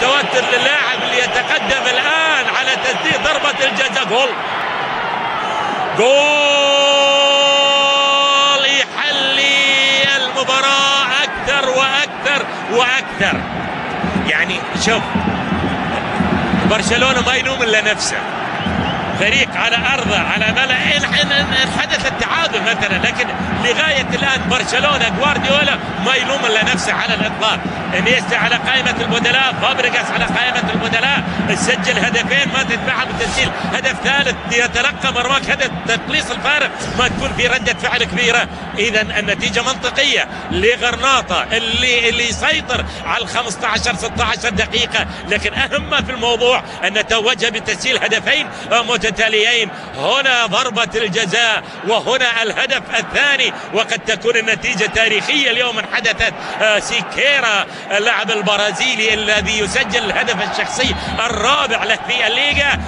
التوتر للاعب اللي يتقدم الآن على تسديد ضربة الجزاء. جول يحلي المباراة أكثر وأكثر وأكثر. يعني شوف، برشلونة ما يلوم إلا نفسه، فريق على أرضه على ملأ، إن حدث التعادل مثلا، لكن لغاية الآن برشلونة جوارديولا ما يلوم إلا نفسه على الإطلاق. انيستا على قائمة البدلاء، فابريغاس على قائمة البدلاء، سجل هدفين ما تتبعها بتسجيل هدف ثالث، يتلقى مرماك هدف تقليص الفارق، ما تكون في ردة فعل كبيرة. إذا النتيجة منطقية لغرناطة اللي يسيطر على 15-16 دقيقة، لكن أهم ما في الموضوع أن توجه بتسجيل هدفين متتاليين. هنا ضربة الجزاء وهنا الهدف الثاني، وقد تكون النتيجة تاريخية اليوم من حدثت. سيكيرا اللاعب البرازيلي الذي يسجل الهدف الشخصي الرابع له في الليغا.